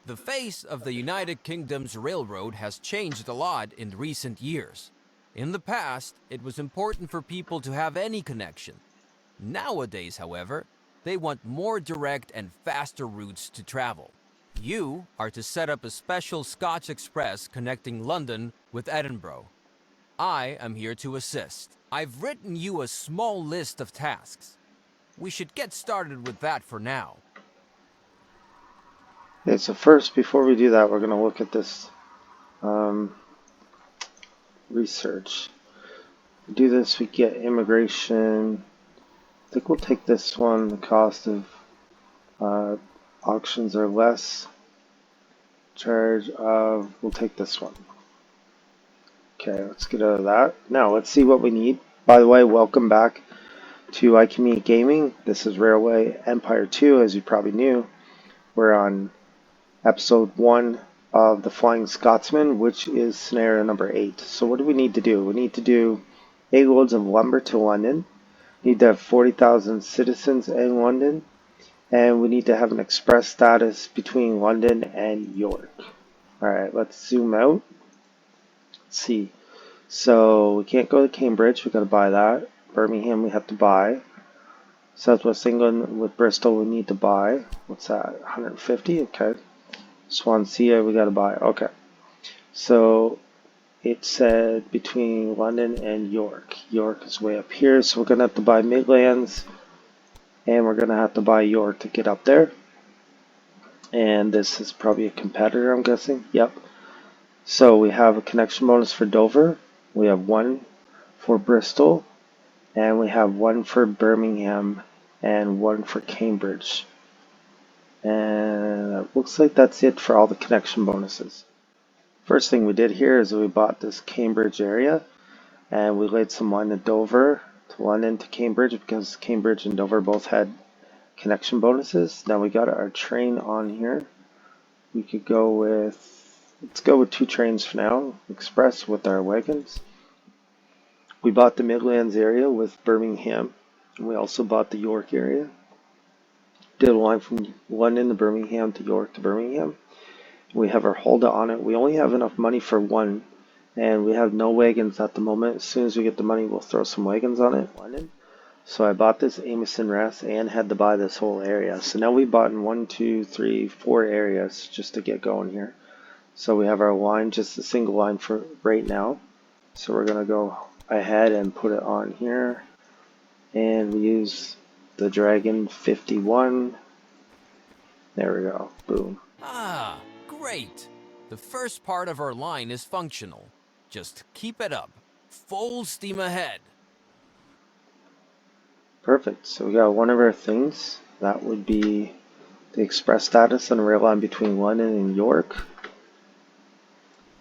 The face of the United Kingdom's railroad has changed a lot in recent years. In the past, it was important for people to have any connection. Nowadays, however, they want more direct and faster routes to travel. You are to set up a special Scotch Express connecting London with Edinburgh. I am here to assist. I've written you a small list of tasks. We should get started with that for now. Okay, so first, before we do that, we're going to look at this research. We do this, we get immigration. I think we'll take this one. The cost of auctions are less. Charge of, we'll take this one. Okay, let's get out of that. Now, let's see what we need. By the way, welcome back to iCommunity Gaming. This is Railway Empire 2, as you probably knew. We're on episode 1 of the Flying Scotsman, which is scenario number 8. So what do we need to do? We need to do 8 loads of lumber to London. We need to have 40,000 citizens in London. And we need to have an express status between London and York. Alright, let's zoom out. Let's see. So we can't go to Cambridge, we gotta buy that. Birmingham we have to buy. Southwest England with Bristol we need to buy. What's that? 150? Okay. Swansea we gotta buy. Okay. So it said between London and York. York is way up here, so we're gonna have to buy Midlands and we're gonna have to buy York to get up there. And this is probably a competitor, I'm guessing. Yep. So we have a connection bonus for Dover. We have one for Bristol. And we have one for Birmingham and one for Cambridge. And it looks like that's it for all the connection bonuses. First thing we did here is we bought this Cambridge area. And we laid some line at Dover to London to Cambridge because Cambridge and Dover both had connection bonuses. Now we got our train on here. We could go with, let's go with 2 trains for now, express with our wagons. We bought the Midlands area with Birmingham. And we also bought the York area. Did a line from London to Birmingham to York to Birmingham. We have our Hulda on it. We only have enough money for one. And we have no wagons at the moment. As soon as we get the money, we'll throw some wagons on it. London. So I bought this Amos and Rest and had to buy this whole area. So now we bought in 1, 2, 3, 4 areas just to get going here. So we have our line, just a single line for right now. So we're going to go ahead and put it on here. And we use the Dragon 51. There we go. Boom. Ah, great! The first part of our line is functional. Just keep it up. Full steam ahead. Perfect. So we got one of our things. That would be the express status on a rail line between London and York.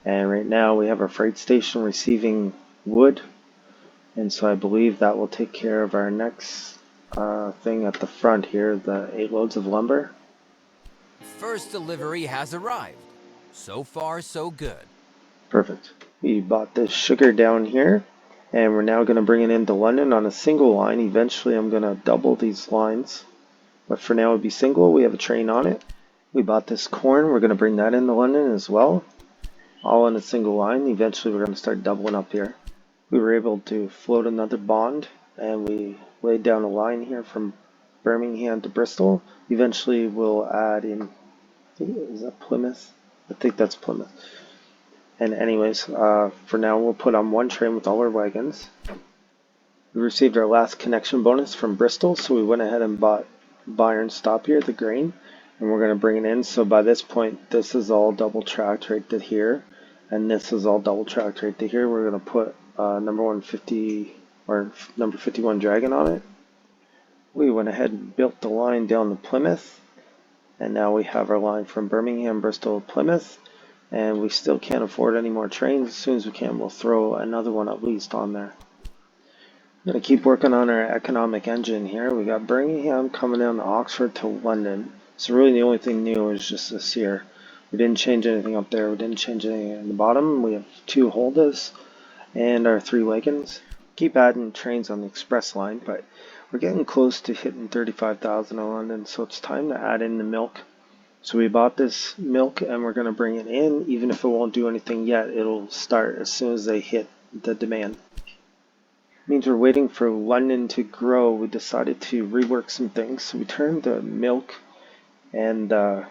And right now we have our freight station receiving wood. And so I believe that will take care of our next thing at the front here, the 8 loads of lumber. First delivery has arrived. So far, so good. Perfect. We bought this sugar down here, and we're now going to bring it into London on a single line. Eventually I'm going to double these lines, but for now it would be single. We have a train on it. We bought this corn. We're going to bring that into London as well, all on a single line. Eventually we're going to start doubling up here. We were able to float another bond, and we laid down a line here from Birmingham to Bristol. Eventually we'll add in, is that Plymouth? I think that's Plymouth. And anyways, for now we'll put on one train with all our wagons. We received our last connection bonus from Bristol, so we went ahead and bought Byron Stop here, the grain, and we're going to bring it in. So by this point, this is all double tracked right to here, and this is all double tracked right to here. We're going to put number 150 or number 51 Dragon on it. We went ahead and built the line down to Plymouth, and now we have our line from Birmingham, Bristol, Plymouth. And we still can't afford any more trains. As soon as we can, we'll throw another one at least on there. I'm going to keep working on our economic engine here. We got Birmingham coming down to Oxford to London. So really the only thing new is just this here. We didn't change anything up there. We didn't change anything in the bottom. We have 2 Holdas and our 3 wagons. Keep adding trains on the express line, but we're getting close to hitting 35,000 in London. So it's time to add in the milk So we bought this milk and we're going to bring it in. Even if it won't do anything yet, it'll start as soon as they hit the demand. Means we're waiting for London to grow. We decided to rework some things. So we turned the milk and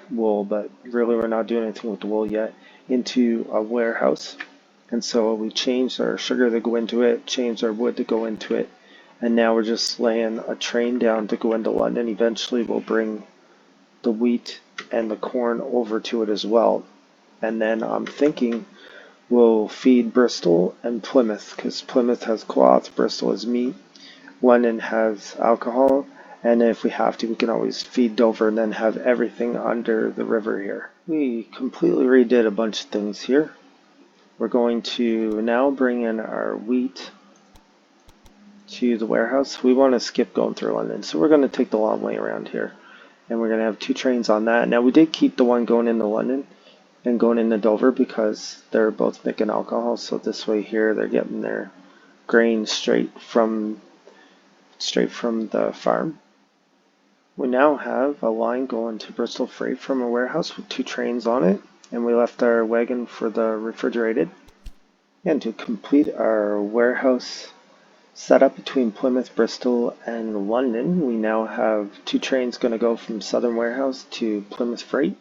wool, but really we're not doing anything with the wool yet, into a warehouse. And so we changed our sugar to go into it, changed our wood to go into it, and now we're just laying a train down to go into London. Eventually we'll bring the wheat and the corn over to it as well. And then I'm thinking we'll feed Bristol and Plymouth, because Plymouth has cloth, Bristol has meat, London has alcohol, and if we have to, we can always feed Dover and then have everything under the river here. We completely redid a bunch of things here. We're going to now bring in our wheat to the warehouse. We want to skip going through London, so we're going to take the long way around here. And we're going to have 2 trains on that. Now we did keep the one going into London and going into Dover because they're both making alcohol, so this way here they're getting their grain straight from the farm. We now have a line going to Bristol Freight from a warehouse with 2 trains on it, and we left our wagon for the refrigerated. And to complete our warehouse setup between Plymouth, Bristol, and London, we now have 2 trains going to go from Southern Warehouse to Plymouth Freight.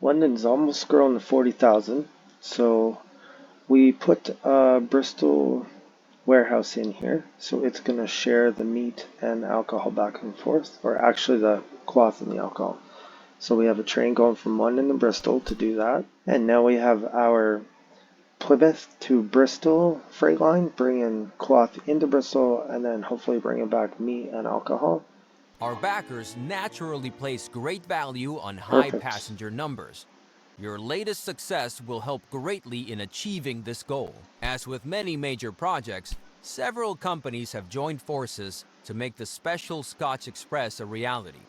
London's almost grown to 40,000, so we put a Bristol warehouse in here, so it's going to share the meat and alcohol back and forth, or actually the cloth and the alcohol. So we have a train going from London to Bristol to do that, and now we have our Plymouth to Bristol freight line, bringing cloth into Bristol, and then hopefully bringing back meat and alcohol. Our backers naturally place great value on high Perfect. passenger numbers. Your latest success will help greatly in achieving this goal. As with many major projects, several companies have joined forces to make the Special Scotch Express a reality.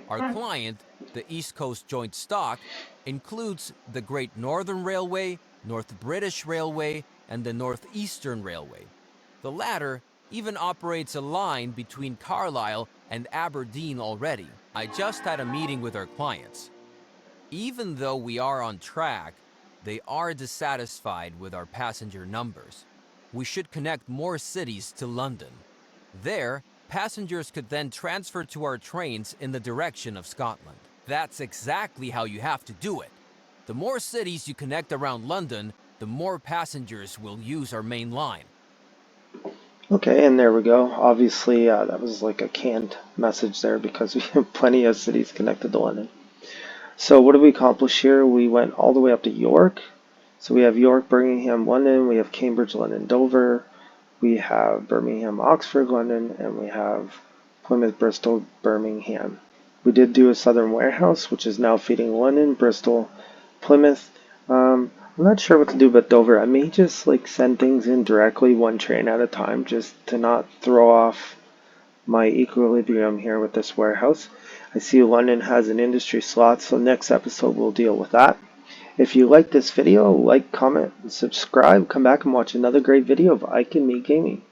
Our client, the East Coast Joint Stock, includes the Great Northern Railway, North British Railway, and the Northeastern Railway. The latter even operates a line between Carlisle and Aberdeen already. I just had a meeting with our clients. Even though we are on track, they are dissatisfied with our passenger numbers. We should connect more cities to London. There, passengers could then transfer to our trains in the direction of Scotland. That's exactly how you have to do it. The more cities you connect around London, the more passengers will use our main line. Okay, and there we go. Obviously, that was like a canned message there because we have plenty of cities connected to London. So what did we accomplish here? We went all the way up to York. So we have York, Birmingham, London. We have Cambridge, London, Dover. We have Birmingham, Oxford, London, and we have Plymouth, Bristol, Birmingham. We did do a Southern Warehouse, which is now feeding London, Bristol, Plymouth. I'm not sure what to do about Dover. I may just like send things in directly 1 train at a time just to not throw off my equilibrium here with this warehouse. I see London has an industry slot, so next episode we'll deal with that. If you like this video, like, comment, and subscribe. Come back and watch another great video of Ike and Me Gaming.